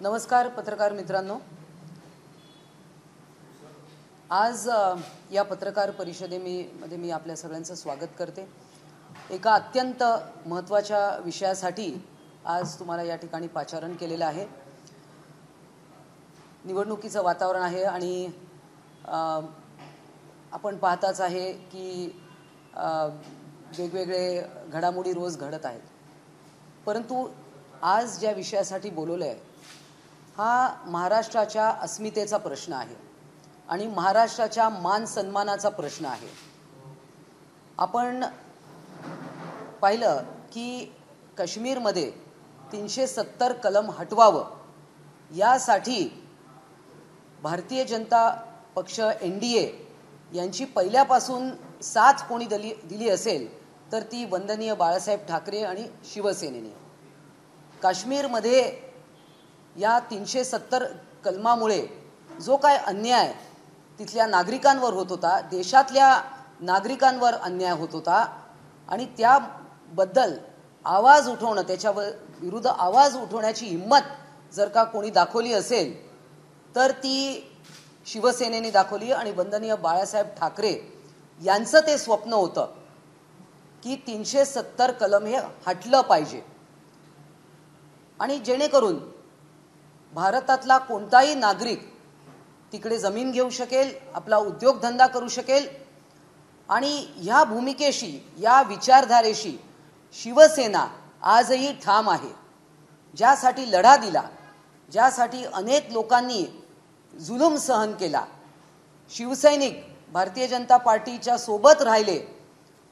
नमस्कार पत्रकार मित्रांनो, आज या पत्रकार परिषदेमध्ये मी आपल्या सगळ्यांचं स्वागत करते। एका अत्यंत महत्त्वाच्या विषयासाठी आज तुम्हाला या ठिकाणी पाचारण केलेलं आहे। निवडणुकीचं वातावरण आहे आणि आपण पाहताच आहे की वेगवेगळे घडामोडी रोज घडत आहेत, परंतु आज ज्या विषयासाठी बोलवलं आहे हा महाराष्ट्राच्या अस्मितेचा प्रश्न आहे आणि महाराष्ट्राच्या मान सन्मानाचा प्रश्न आहे। आपण पाहिलं की काश्मीरमध्ये 370 कलम हटवावं यासाठी भारतीय जनता पक्ष NDA यांची पहिल्यापासून साथ कोणी दिली असेल तर ती वंदनीय बाळासाहेब ठाकरे आणि शिवसेनेने। काश्मीरमध्ये या 370 कलमामुळे जो काय अन्याय तिथल्या नागरिकांवर होत होता, देशातल्या नागरिकांवर अन्याय होत होता आणि त्याबद्दल आवाज उठवणं, त्याच्या विरुद्ध आवाज उठवण्याची हिम्मत जर का कोणी दाखवली असेल तर ती शिवसेनेने दाखवली आणि वंदनीय बाळासाहेब ठाकरे यांचं ते स्वप्न होतं की 370 कलम हे हटलं पाहिजे आणि जेणेकरून भारतातला कोणताही नागरिक तिकडे जमीन घेऊ शकेल, आपला उद्योगधंदा करू शकेल आणि ह्या भूमिकेशी, या विचारधारेशी शिवसेना आजही ठाम आहे। ज्यासाठी लढा दिला, ज्यासाठी अनेक लोकांनी जुलूम सहन केला, शिवसैनिक भारतीय जनता पार्टीच्या सोबत राहिले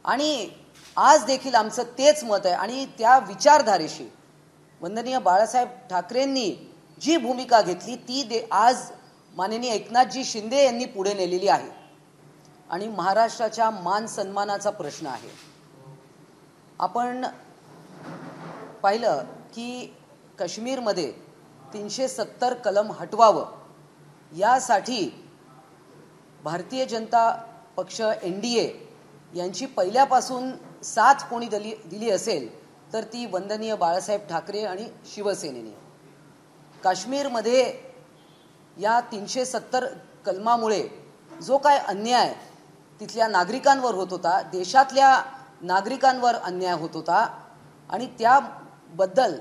आणि आज देखील आमचं तेच मत आहे आणि त्या विचारधारेशी वंदनीय बाळासाहेब ठाकरेंनी जी भूमिका घेतली ती आज माननीय एकनाथजी शिंदे यांनी पुढे नेलेली आहे आणि महाराष्ट्राच्या मान सन्मानाचा प्रश्न आहे। आपण पाहिलं की काश्मीरमध्ये 370 कलम हटवावं यासाठी भारतीय जनता पक्ष NDA यांची पहिल्यापासून साथ कोणी दिली असेल तर ती वंदनीय बाळासाहेब ठाकरे आणि शिवसेनेने। काश्मीरमध्ये या 370 कलमामुळे जो काय अन्याय तिथल्या नागरिकांवर होत होता, देशातल्या नागरिकांवर अन्याय होत होता आणि त्याबद्दल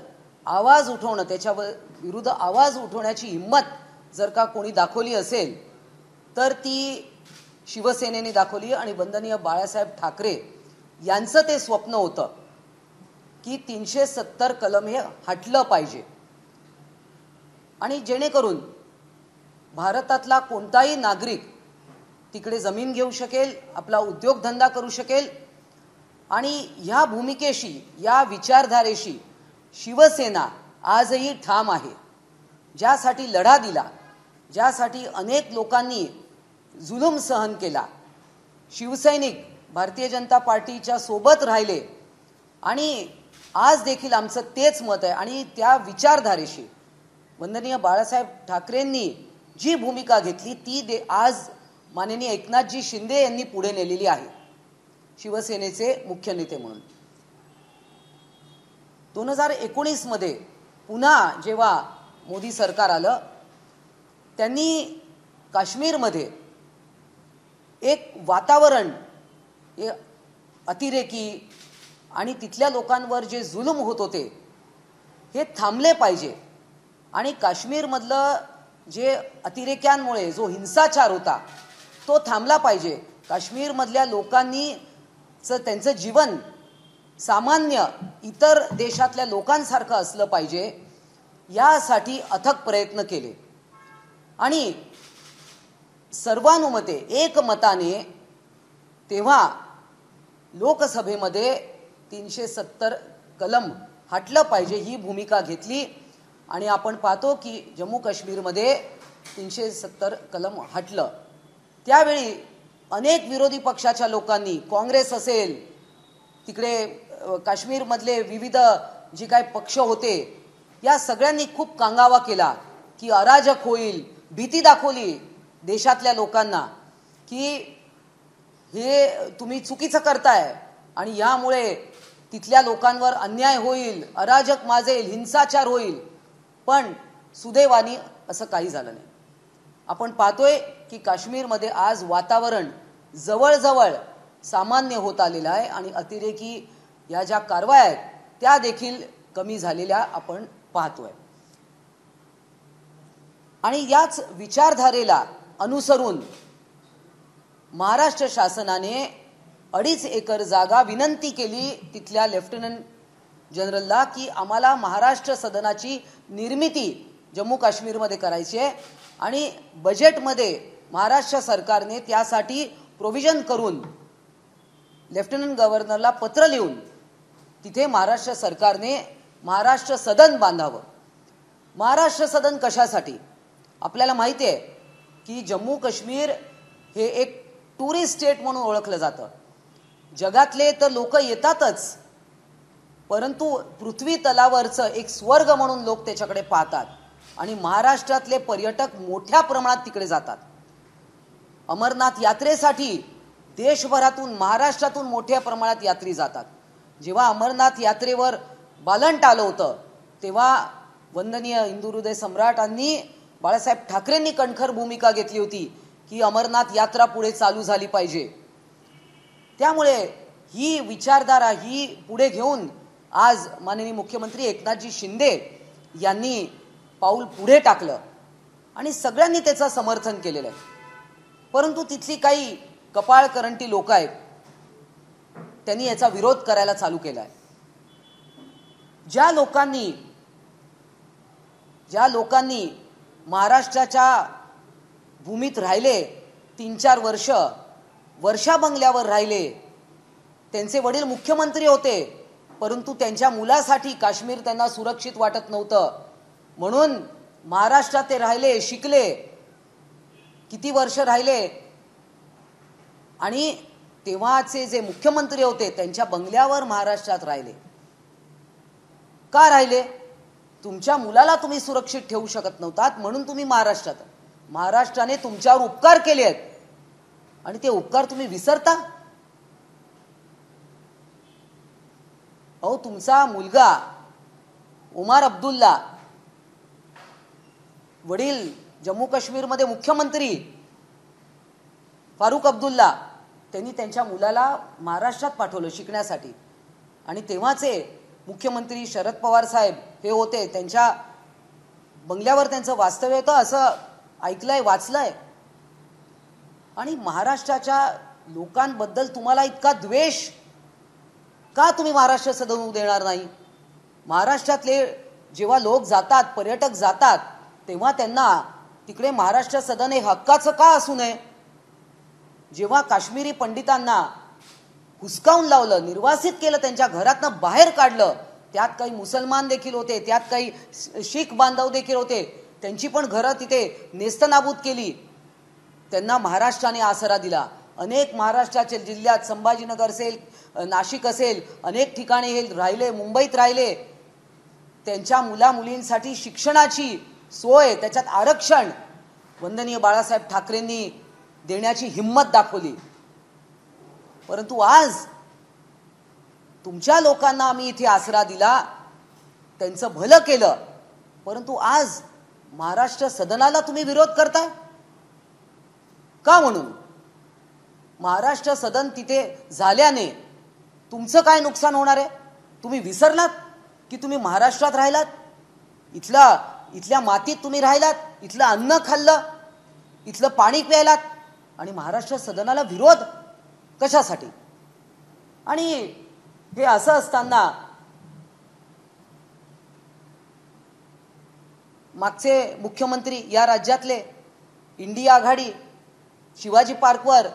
आवाज उठवणं, त्याच्या विरुद्ध आवाज उठवण्याची हिम्मत जर का कोणी दाखवली असेल तर ती शिवसेनेने दाखवली आणि वंदनीय बाळासाहेब ठाकरे यांचं ते स्वप्न होतं की 370 कलम हे हटलं पाहिजे आणि जेणेकरून भारतातला कोणताही नागरिक तिकडे जमीन घेऊ शकेल, आपला उद्योगधंदा करू शकेल आणि ह्या भूमिकेशी, या विचारधारेशी शिवसेना आजही ठाम आहे। ज्यासाठी लढा दिला, ज्यासाठी अनेक लोकांनी जुलूम सहन केला, शिवसैनिक भारतीय जनता पार्टीच्या सोबत राहिले आणि आज देखील आमचं तेच मत आहे आणि त्या विचारधारेशी वंदनीय बाळासाहेब ठाकरेंनी जी भूमिका घेतली ती आज माननीय एकनाथजी शिंदे यांनी पुढे नेलेली आहे शिवसेनेचे मुख्य नेते म्हणून। 2019 मध्ये पुन्हा जेव्हा मोदी सरकार आलं त्यांनी काश्मीरमध्ये एक वातावरण, अतिरेकी आणि तिथल्या लोकांवर जे जुलूम होत होते हे थांबले पाहिजे आणि काश्मीरमधलं जे अतिरेक्यांमुळे जो हिंसाचार होता तो थांबला पाहिजे। काश्मीरमधल्या लोकांनी त्यांचं जीवन सामान्य इतर देशातल्या लोकांसारखं असलं पाहिजे यासाठी अथक प्रयत्न केले आणि सर्वानुमते एकमताने तेव्हा लोकसभेमध्ये 370 कलम हटलं पाहिजे ही भूमिका घेतली आणि आपण पाहतो की जम्मू काश्मीरमध्ये 370 कलम हटलं। त्यावेळी अनेक विरोधी पक्षाच्या लोकांनी, काँग्रेस असेल, तिकडे काश्मीरमधले विविध जे काही पक्ष होते या सगळ्यांनी खूप कांगावा केला की अराजक होईल, भीती दाखवली देशातल्या लोकांना की हे तुम्ही चुकीचं करताय आणि यामुळे तिथल्या लोकांवर अन्याय होईल, अराजक माजेल, हिंसाचार होईल। पण सुदैवाने असं काही झालं नाही. आपण पाहतोय की काश्मीरमध्ये आज वातावरण जवळजवळ सामान्य होत आलेलं आहे आणि अतिरेकी या ज्या कारवाया आहेत त्या देखील कमी झालेल्या आपण पाहतोय. आणि याच विचारधारेला अनुसरून महाराष्ट्र शासनाने 2.5 एकर जागा विनंती केली तिथल्या लेफ्टनंट जनरलला की आम्हाला महाराष्ट्र सदनाची निर्मिती जम्मू काश्मीरमध्ये करायची आहे आणि बजेटमध्ये महाराष्ट्र सरकारने त्यासाठी प्रोव्हिजन करून लेफ्टनंट गव्हर्नरला पत्र लिहून तिथे महाराष्ट्र सरकारने महाराष्ट्र सदन बांधावं. महाराष्ट्र सदन कशासाठी? आपल्याला माहिती आहे की जम्मू काश्मीर हे एक टुरिस्ट स्टेट म्हणून ओळखलं जातं. जगातले तर लोक येतातच, परंतु पृथ्वी तलावरचं एक स्वर्ग म्हणून लोक त्याच्याकडे पाहतात आणि महाराष्ट्रातले पर्यटक मोठ्या प्रमाणात तिकडे जातात. अमरनाथ यात्रेसाठी देशभरातून महाराष्ट्रातून मोठ्या प्रमाणात यात्री जातात. जेव्हा अमरनाथ यात्रेवर बालंट आलं होतं तेव्हा वंदनीय हिंदुहृदय सम्राटांनी बाळासाहेब ठाकरेंनी कणखर भूमिका घेतली होती की अमरनाथ यात्रा पुढे चालू झाली पाहिजे. त्यामुळे ही विचारधारा ही पुढे घेऊन आज माननीय मुख्यमंत्री एकनाथजी शिंदे यांनी पाऊल पुढे टाकलं आणि सगळ्यांनी त्याचं समर्थन केलेलं आहे. परंतु तिथली काही कपाळकरंटी लोक आहेत त्यांनी याचा विरोध करायला चालू केला आहे. ज्या लोकांनी महाराष्ट्राच्या भूमीत राहिले 3-4 वर्षा बंगल्यावर राहिले, त्यांचे वडील मुख्यमंत्री होते, परंतु त्यांच्या मुलासाठी काश्मीर त्यांना सुरक्षित वाटत नव्हतं म्हणून महाराष्ट्रात ते राहिले, शिकले, किती वर्ष राहिले आणि तेव्हाचे जे मुख्यमंत्री होते त्यांच्या बंगल्यावर महाराष्ट्रात राहिले. का राहिले? तुमच्या मुलाला तुम्ही सुरक्षित ठेवू शकत नव्हतात म्हणून तुम्ही महाराष्ट्राने तुमच्यावर उपकार केले आहेत आणि ते उपकार तुम्ही विसरता. अहो, तुमचा मुलगा उमर अब्दुल्ला, वडील जम्मू काश्मीरमध्ये मुख्यमंत्री फारुख अब्दुल्ला, त्यांनी त्यांच्या मुलाला महाराष्ट्रात पाठवलं शिकण्यासाठी आणि तेव्हाचे मुख्यमंत्री शरद पवार साहेब हे होते, त्यांच्या बंगल्यावर त्यांचं वास्तव्य होतं असं ऐकलंय, वाचलंय. आणि महाराष्ट्राच्या लोकांबद्दल तुम्हाला इतका द्वेष का? तुम्ही महाराष्ट्र सदन होऊ देणार नाही? महाराष्ट्रातले जेव्हा लोक जातात, पर्यटक जातात, तेव्हा त्यांना तिकडे महाराष्ट्र सदन हे हक्काचं का असू नये? जेव्हा काश्मीरी पंडितांना हुसकावून लावलं, निर्वासित केलं, त्यांच्या घरातनं बाहेर काढलं, त्यात काही मुसलमान देखील होते, त्यात काही शीख बांधव देखील होते, त्यांची पण घरं तिथे नेस्तनाबूत केली, त्यांना महाराष्ट्राने आसरा दिला. अनेक महाराष्ट्राच्या जिल्ह्यात संभाजीनगर असेल, नाशिक असेल, अनेक ठिकाणी हे राहिले, मुंबईत राहिले. त्यांच्या मुलामुलींसाठी शिक्षणाची सोय, त्याच्यात आरक्षण वंदनीय बाळासाहेब ठाकरेंनी देण्याची हिम्मत दाखवली. परंतु आज तुमच्या लोकांना आम्ही इथे आसरा दिला, त्यांचं भलं केलं, परंतु आज महाराष्ट्र सदनाला तुम्ही विरोध करताय का? म्हणून महाराष्ट्र सदन तिथे झाल्याने तुमचं काय नुकसान होणार आहे? तुम्ही विसरलात की तुम्ही महाराष्ट्रात राहिलात, इथल्या मातीत तुम्ही राहिलात, इथलं अन्न खाल्लं, इथलं पाणी प्यायलात आणि महाराष्ट्र सदनाला विरोध कशासाठी? आणि हे असं असताना मागचे मुख्यमंत्री या राज्यातले इंडिया आघाडी शिवाजी पार्कवर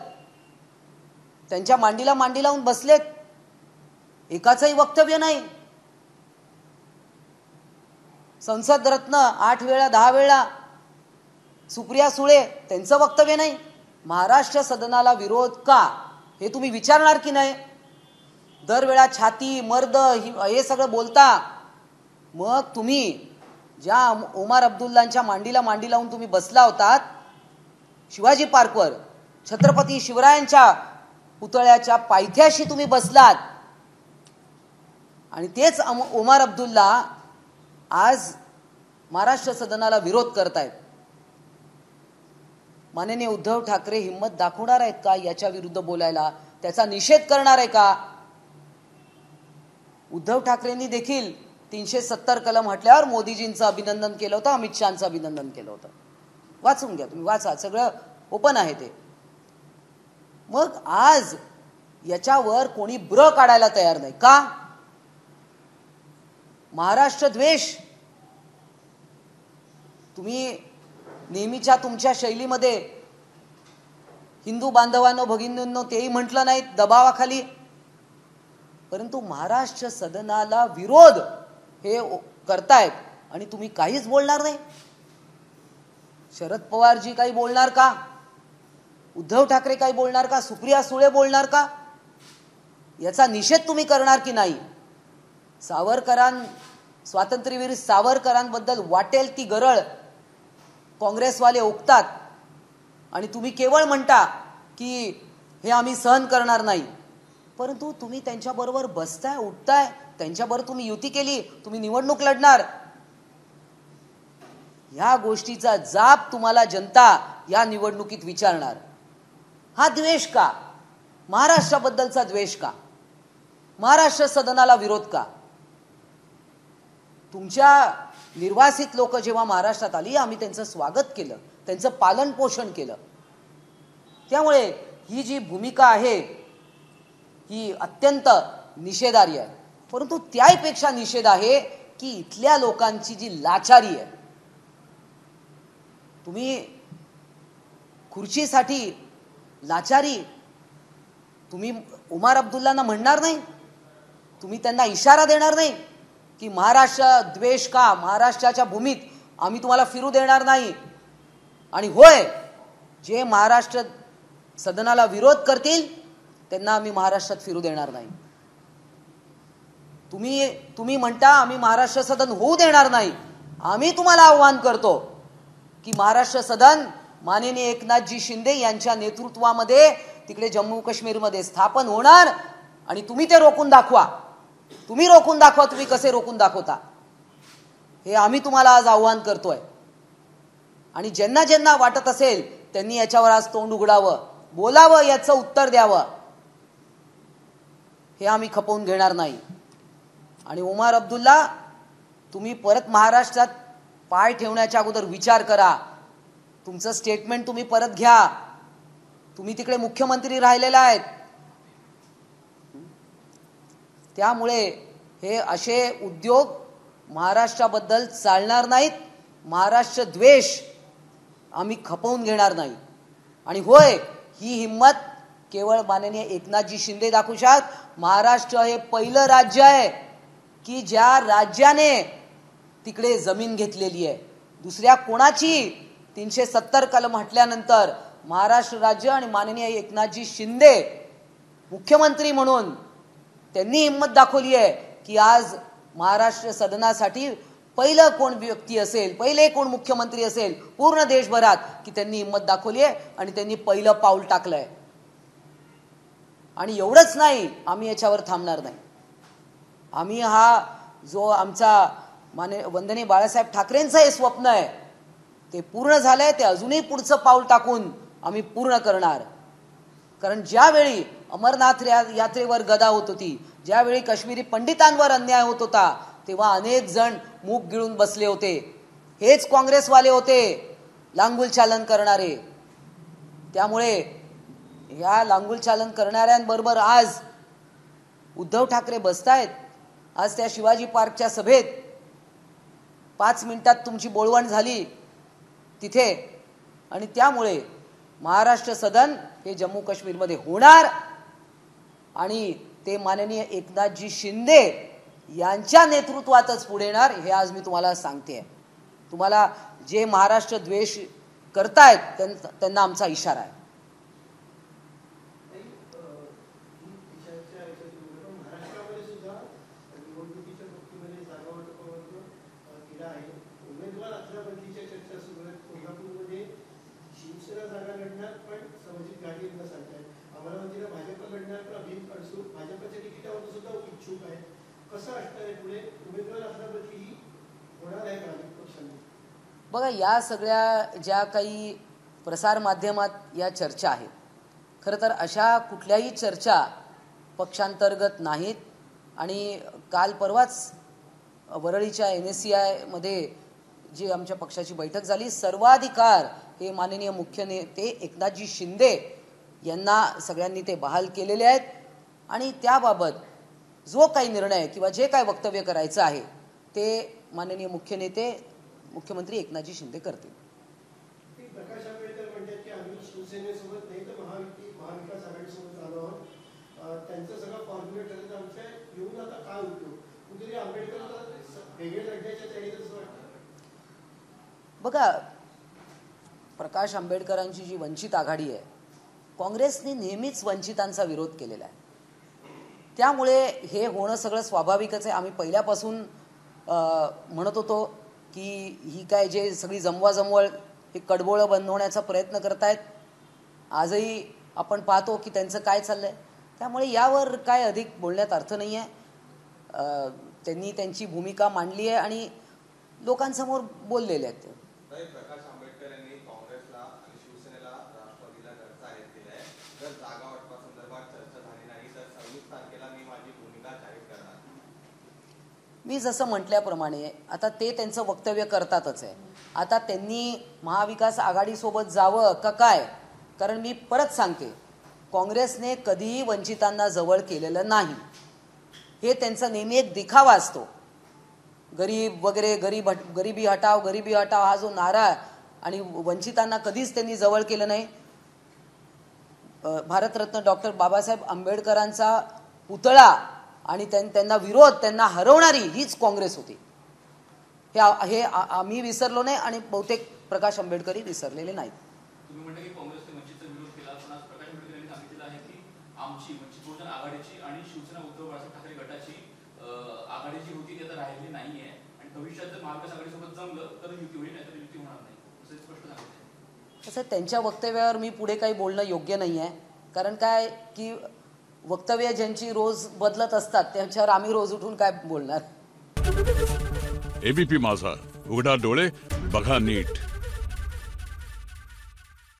त्यांच्या मांडीला मांडी लावून बसलेत, एकाचंही वक्तव्य नाही. संसद रत्न 8 वेळा 10 वेळा सुप्रिया सुळे, त्यांचं वक्तव्य नाही. महाराष्ट्र सदनाला विरोध का हे तुम्ही विचारणार की नाही? दरवेळा छाती मर्द हे सगळं बोलता. मग तुम्ही ज्या उमर अब्दुल्लांच्या मांडीला मांडी लावून तुम्ही बसला होतात शिवाजी पार्कवर, छत्रपती शिवरायांच्या पुतळ्याच्या पायथ्याशी तुम्ही बसलात आणि तेच उमर अब्दुल्ला आज महाराष्ट्र सदनाला विरोध करतायत, माननीय उद्धव ठाकरे हिम्मत दाखवणार आहेत का याच्या विरुद्ध बोलायला, त्याचा निषेध करणार आहे का? उद्धव ठाकरेंनी देखील 370 कलम हटल्यावर मोदीजींचं अभिनंदन केलं होतं, अमित शहांचं अभिनंदन केलं होतं. वाचून घ्या तुम्ही, वाचा, सगळं ओपन आहे ते. मग आज याच्यावर कोणी ब्र काढायला तयार नाही का? महाराष्ट्र द्वेष. तुम्ही नेहमीच्या तुमच्या शैलीमध्ये हिंदू बांधवांनो भगिनींनो तेही म्हटलं नाही दबावाखाली, परंतु महाराष्ट्र सदनाला विरोध हे करतायत आणि तुम्ही काहीच बोलणार नाही. शरद पवारजी काही बोलणार का? उद्धव ठाकरे काही बोलणार का? सुप्रिया सुळे बोलणार का? याचा निषेध तुम्ही करणार की नाही? स्वातंत्र्यवीर सावरकरांबद्दल वाटेल ती गरळ काँग्रेसवाले ओकतात आणि तुम्ही केवळ म्हणता की हे आम्ही सहन करणार नाही, परंतु तुम्ही त्यांच्याबरोबर बसताय, उठताय, त्यांच्याबरोबर तुम्ही युती केली, तुम्ही निवडणूक लढणार. ह्या गोष्टीचा जाब तुम्हाला जनता या निवडणुकीत विचारणार. हा द्वेष का? महाराष्ट्राबद्दलचा द्वेष का? महाराष्ट्र सदनाला विरोध का? तुमच्या निर्वासित लोक जेव्हा महाराष्ट्रात आली, आम्ही त्यांचं स्वागत केलं, त्यांचं पालन पोषण केलं. त्यामुळे ही जी भूमिका आहे ही अत्यंत निषेधार्ह आहे. परंतु त्यापेक्षा निषेध आहे की इथल्या लोकांची जी लाचारी आहे. तुम्ही खुर्चीसाठी लाचारी, तुम्ही उमर अब्दुल्लांना म्हणणार नाही, तुम्ही त्यांना इशारा देणार नाही की महाराष्ट्र द्वेष का, महाराष्ट्राच्या भूमीत आम्ही तुम्हाला फिरू देणार नाही. आणि होय, जे महाराष्ट्र सदनाला विरोध करतील त्यांना आम्ही महाराष्ट्रात फिरू देणार नाही. तुम्ही म्हणता आम्ही महाराष्ट्र सदन होऊ देणार नाही. आम्ही तुम्हाला आव्हान करतो की महाराष्ट्र सदन माननीय एकनाथजी शिंदे यांच्या नेतृत्वामध्ये तिकडे जम्मू काश्मीरमध्ये स्थापन होणार आणि तुम्ही ते रोखून दाखवा. तुम्ही रोखून दाखवा, तुम्ही कसे रोखून दाखवता हे आम्ही तुम्हाला आज आव्हान करतोय. आणि ज्यांना ज्यांना वाटत असेल त्यांनी याच्यावर आज तोंड उघडावं, बोलावं, याचं उत्तर द्यावं. हे आम्ही खपवून घेणार नाही. आणि उमर अब्दुल्ला, तुम्ही परत महाराष्ट्रात पाय ठेवण्याच्या अगोदर विचार करा. तुमचं स्टेटमेंट तुम्ही परत घ्या. तुम्ही तिकडे मुख्यमंत्री राहिलेला आहेत. त्यामुळे हे असे उद्योग महाराष्ट्राबद्दल चालणार नाहीत. महाराष्ट्र द्वेष आम्ही खपवून घेणार नाही. आणि होय, ही हिम्मत केवळ माननीय एकनाथजी शिंदे दाखवू शकतात. महाराष्ट्र हे पहिलं राज्य आहे की ज्या राज्याने तिकडे जमीन घेतलेली आहे. दुसऱ्या कोणाची 370 कलम हटल्यानंतर महाराष्ट्र राज्य आणि माननीय एकनाथजी शिंदे मुख्यमंत्री म्हणून त्यांनी हिम्मत दाखवली आहे की आज महाराष्ट्र सदनासाठी पहिलं कोण व्यक्ती असेल, पहिले कोण मुख्यमंत्री असेल पूर्ण देशभरात की त्यांनी हिम्मत दाखवली आहे आणि त्यांनी पहिलं पाऊल टाकलंय. आणि एवढंच नाही, आम्ही याच्यावर थांबणार नाही. आम्ही हा जो आमचा वंदनीय बाळासाहेब ठाकरेंचं हे स्वप्न आहे ते पूर्ण झालंय, ते अजूनही पुढचं पाऊल टाकून आम्ही पूर्ण करणार. कारण ज्यावेळी अमरनाथ यात्रेवर गदा होत होती, ज्यावेळी काश्मीरी पंडितांवर अन्याय होत होता, तेव्हा अनेक जण मूग गिळून बसले होते. हेच काँग्रेसवाले होते, लांगुल चालन करणारे. त्यामुळे या लांगुल चालन करणाऱ्यांबरोबर आज उद्धव ठाकरे बसतायत. आज त्या शिवाजी पार्कच्या सभेत 5 मिनिटात तुमची बोलवण झाली तिथे. आणि त्यामुळे महाराष्ट्र सदन हे जम्मू काश्मीरमध्ये होणार आणि ते माननीय एकनाथजी शिंदे यांच्या नेतृत्वातच पुढे येणार. हे आज मी तुम्हाला सांगते. तुम्हाला जे महाराष्ट्र द्वेष करतायत त्यांना आमचा इशारा आहे. कसं असणार आहे पुढे? उमेदवार असल्यावरती होणार आहे का? पक्षांनी? बघा, या सगळ्या ज्या काही प्रसारमाध्यमात या चर्चा आहेत, खरं तर अशा कुठल्याही चर्चा पक्षांतर्गत नाहीत. आणि काल परवाच वरळीच्या NSCI मध्ये जी आमच्या पक्षाची बैठक झाली, सर्वाधिकार हे माननीय मुख्य नेते एकनाथजी शिंदे यांना सगळ्यांनी ते बहाल केलेले आहेत. आणि त्याबाबत जो काही निर्णय किंवा जे काही वक्तव्य करायचं आहे ते माननीय मुख्य नेते मुख्यमंत्री एकनाथजी शिंदे करतील. प्रकाश आंबेडकर म्हणतात की आम्ही शिवसेनेसोबत नाही तर महाविकास आघाडीसोबत आलो आहोत, त्यांचं सगळं फॉर्म्युलेट झालं तर आमच्या येऊन आता काय उपयोग? कुठेतरी आंबेडकर वेगळे लढण्याच्या तयारीतच वाटतं. बघा, प्रकाश आंबेडकरांची जी वंचित आघाडी आहे, काँग्रेसने नेहमीच वंचितांचा विरोध केलेला आहे. त्यामुळे हे होणं सगळं स्वाभाविकच आहे. आम्ही पहिल्यापासून म्हणत होतो की ही काय जे सगळी जमवाजमवळ हे कडबोळं बनवण्याचा प्रयत्न करतायत. आजही आपण पाहतो की त्यांचं काय चाललंय. त्यामुळे यावर काय अधिक बोलण्यात अर्थ नाही आहे. त्यांनी त्यांची भूमिका मांडली आहे आणि लोकांसमोर बोललेले आहेत. प्रकाश आंबेडकर यांनी काँग्रेसला आणि शिवसेनेला राष्ट्रवादीला घरचा आहेर केलाय. जर जागा वाटपासंदर्भात चर्चा झाली नाही तर 26 तारखेला मी माझी भूमिका जाहीर करणार. मी जसं म्हटल्याप्रमाणे आता ते त्यांचं वक्तव्य करतातच आहे. आता त्यांनी महाविकास आघाडीसोबत जावं का काय? कारण मी परत सांगते, काँग्रेसने कधीही वंचितांना जवळ केलेलं नाही. हे त्यांचा नेहमी एक दिखावा असतो. गरीब वगैरे गरिबी हटाव हा जो नारा, आणि वंचितांना कधीच त्यांनी जवळ केलं नाही. भारतरत्न डॉक्टर बाबासाहेब आंबेडकरांचा पुतळा आणि त्यांना विरोध, त्यांना हरवणारी हीच काँग्रेस होती. हे आम्ही विसरलो नाही आणि बहुतेक प्रकाश आंबेडकरही विसरलेले नाहीत. तुम्ही म्हणता की काँग्रेसने वंचितचा विरोध केला, पण आज प्रकाश आंबेडकर यांनी सांगितलेलं आहे की आमची वंचित बहुजन आघाडीची आणि शिवसेना उद्धव बाळासाहेब ठाकरे गटाची आघाडी जी होती ती आता राहिलेली नाहीये आणि भविष्यात जर महाविकास आघाडीसोबत जमलं तर युती होईल, नाहीतर युती होणार नाही, असं स्पष्ट सांगितलं. तसं त्यांच्या वक्तव्यावर मी पुढे काही बोलणं योग्य नाही आहे. कारण काय की वक्तव्य ज्यांची रोज बदलत असतात त्यांच्यावर आम्ही रोज उठून काय बोलणार. ABP माझा, उघडा डोळे बघा नीट.